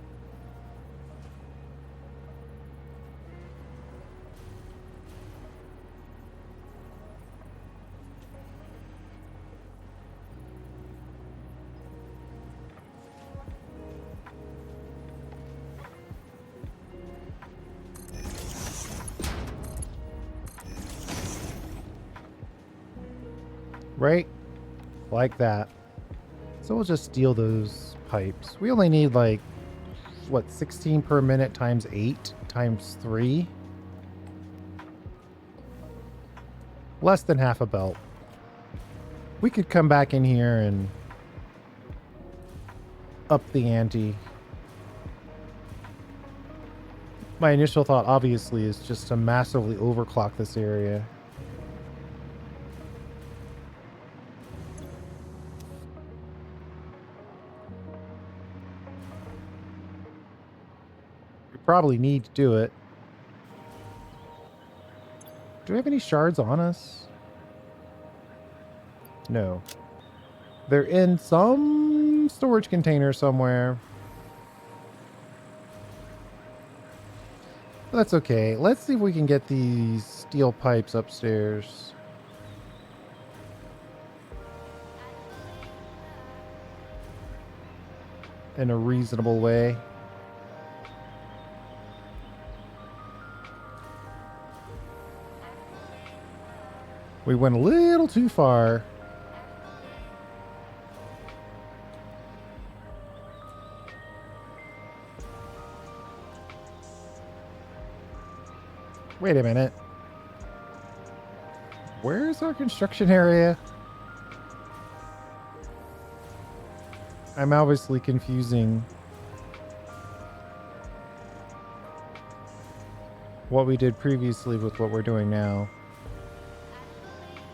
Right? Like that. So we'll just steal those pipes. We only need like, what, 16 per minute times 8 times 3? Less than half a belt. We could come back in here and up the ante. My initial thought, obviously, is just to massively overclock this area. Probably need to do it. Do we have any shards on us? No. They're in some storage container somewhere. But that's okay. Let's see if we can get these steel pipes upstairs. In a reasonable way. We went a little too far. Wait a minute. Where's our construction area? I'm obviously confusing what we did previously with what we're doing now.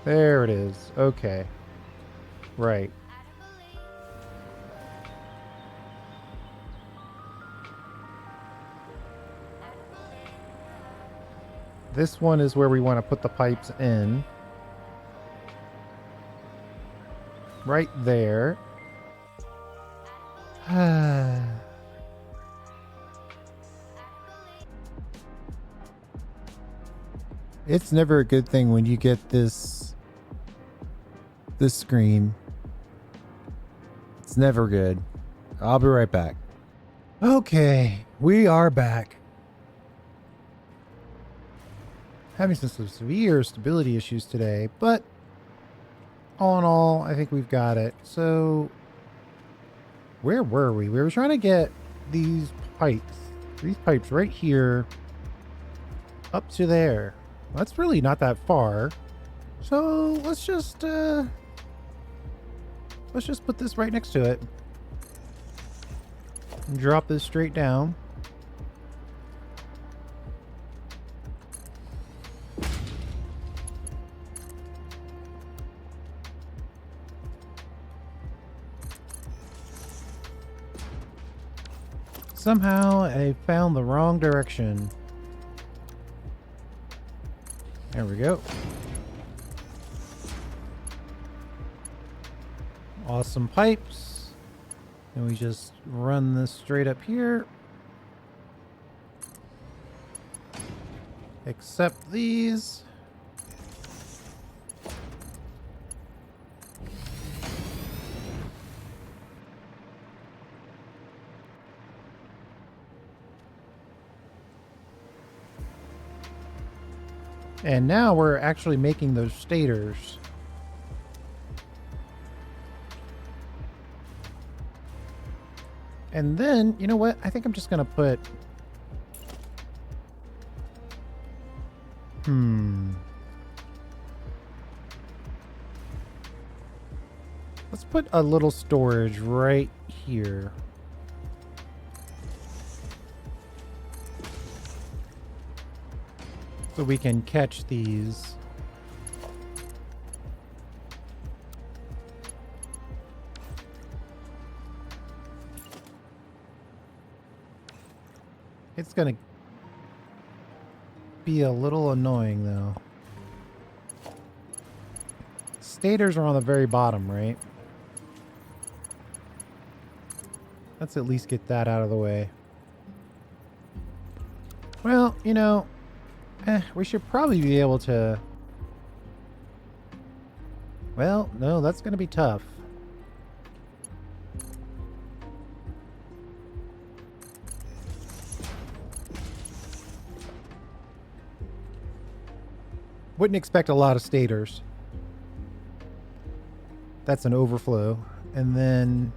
There it is. Okay. Right. This one is where we want to put the pipes in. Right there. It's never a good thing when you get this screen. It's never good. I'll be right back. Okay, we are back. Having some severe stability issues today, but all in all, I think we've got it. So, where were we? We were trying to get these pipes right here up to there. That's really not that far. So let's just put this right next to it and drop this straight down. Somehow I found the wrong direction. There we go. Awesome pipes. And we just run this straight up here. Except these. And now we're actually making those stators. And then, you know what? I think I'm just going to put... Let's put a little storage right here. So we can catch these. It's gonna be a little annoying though. Stators are on the very bottom, right? Let's at least get that out of the way. Well, you know, we should probably be able to... Well, no, that's going to be tough. Wouldn't expect a lot of stators. That's an overflow. And then...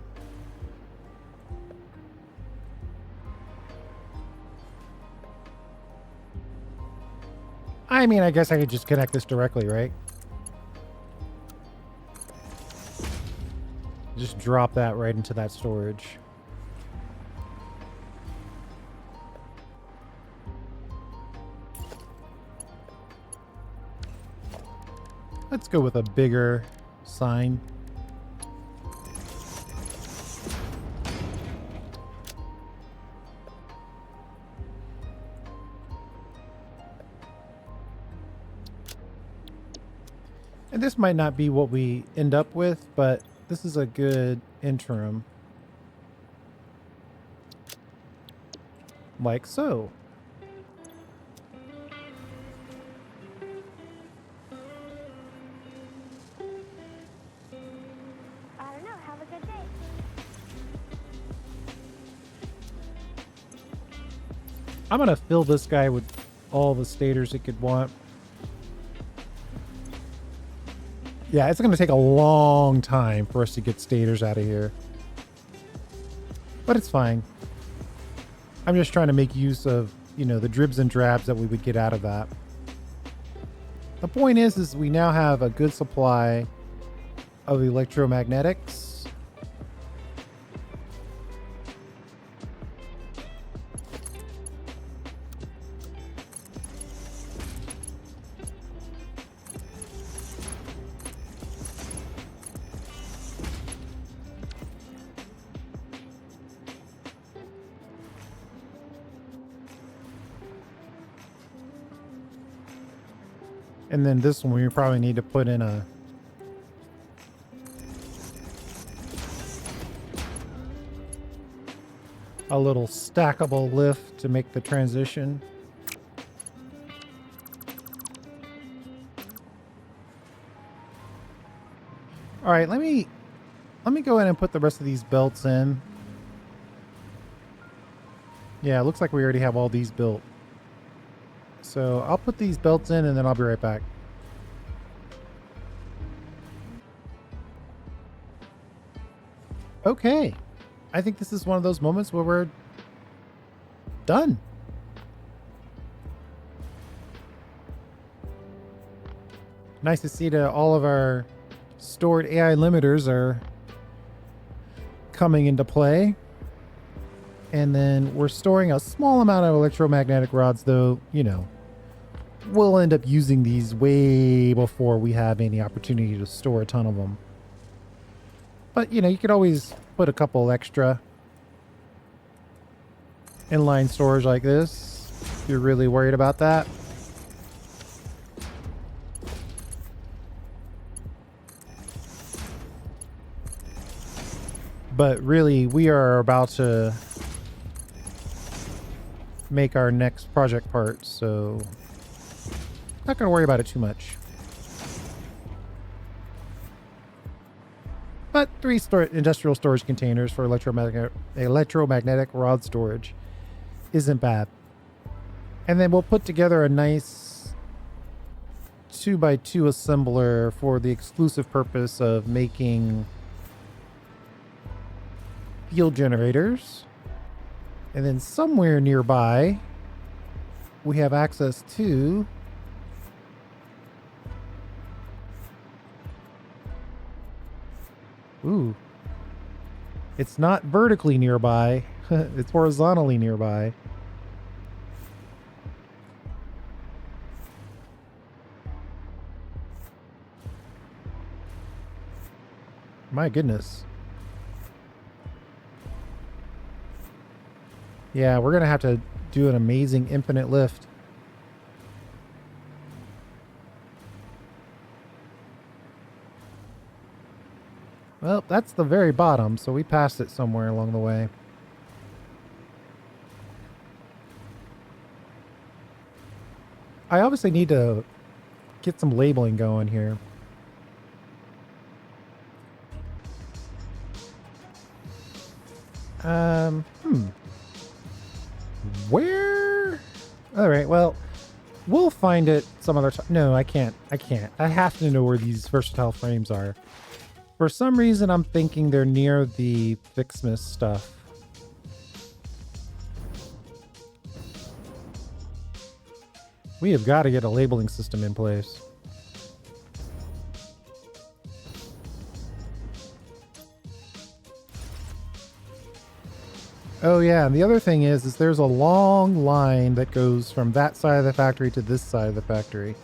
I mean, I guess I could just connect this directly, right? Just drop that right into that storage. Let's go with a bigger sign. And this might not be what we end up with, but this is a good interim. Like so. I don't know. Have a good day. I'm gonna fill this guy with all the stators it could want. Yeah, it's going to take a long time for us to get stators out of here. But it's fine. I'm just trying to make use of, you know, the dribs and drabs that we would get out of that. The point is we now have a good supply of electromagnetics. And then this one we probably need to put in a little stackable lift to make the transition. All right, let me go ahead and put the rest of these belts in. Yeah, it looks like we already have all these built. So I'll put these belts in and then I'll be right back. Okay. I think this is one of those moments where we're done. Nice to see that all of our stored AI limiters are coming into play. And then we're storing a small amount of electromagnetic rods, though, you know, we'll end up using these way before we have any opportunity to store a ton of them. But, you know, you could always put a couple extra inline storage like this if you're really worried about that. But really, we are about to make our next project part, so not going to worry about it too much. But 3 industrial storage containers for electromagnetic rod storage isn't bad. And then we'll put together a nice 2x2 assembler for the exclusive purpose of making field generators. And then somewhere nearby, we have access to ooh. It's not vertically nearby. It's horizontally nearby. My goodness. Yeah, we're going to have to do an amazing infinite lift. Well, that's the very bottom, so we passed it somewhere along the way. I obviously need to get some labeling going here. Where? All right, well, we'll find it some other time. No, I can't. I have to know where these versatile frames are. For some reason, I'm thinking they're near the Fixmas stuff. We have got to get a labeling system in place. Oh yeah, and the other thing is there's a long line that goes from that side of the factory to this side of the factory.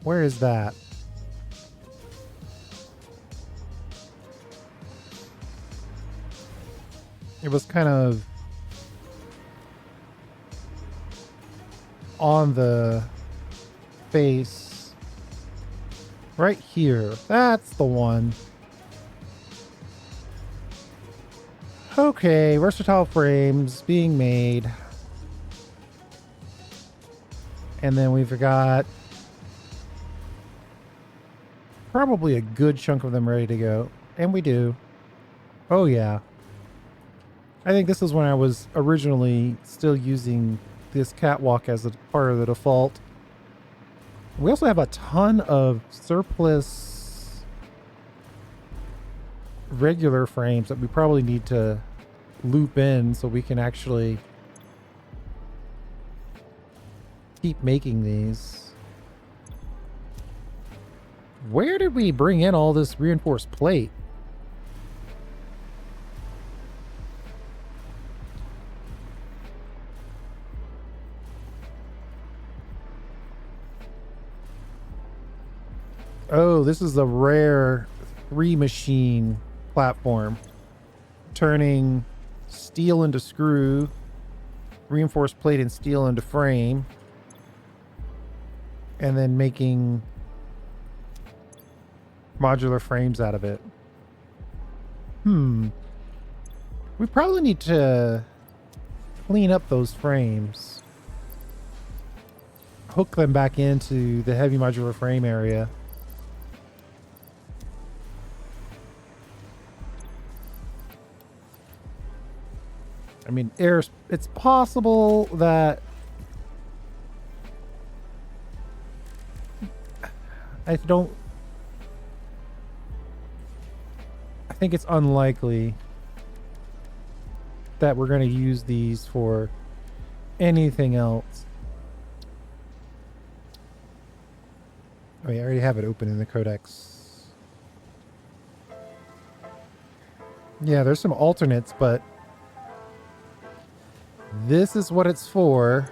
Where is that? It was kind of on the face right here. That's the one. Okay, versatile frames being made. And then we've got probably a good chunk of them ready to go. And we do. Oh yeah. I think this is when I was originally still using this catwalk as a part of the default. We also have a ton of surplus regular frames that we probably need to loop in so we can actually keep making these. Where did we bring in all this reinforced plate? Oh, this is a rare 3-machine platform. Turning steel into screw, reinforced plate and steel into frame. and then making modular frames out of it. We probably need to clean up those frames. Hook them back into the heavy modular frame area. I mean, it's possible that I think it's unlikely that we're going to use these for anything else. Oh, yeah, I already have it open in the codex. Yeah, there's some alternates, but this is what it's for.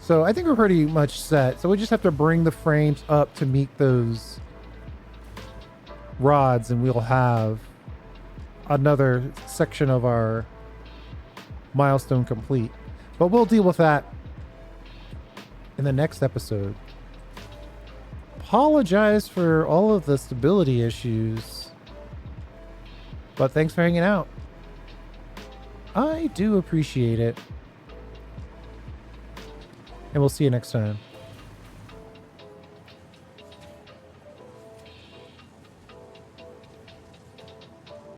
So I think we're pretty much set. So we just have to bring the frames up to meet those rods, and we'll have another section of our milestone complete. But we'll deal with that in the next episode. Apologize for all of the stability issues, but thanks for hanging out. I do appreciate it. And we'll see you next time.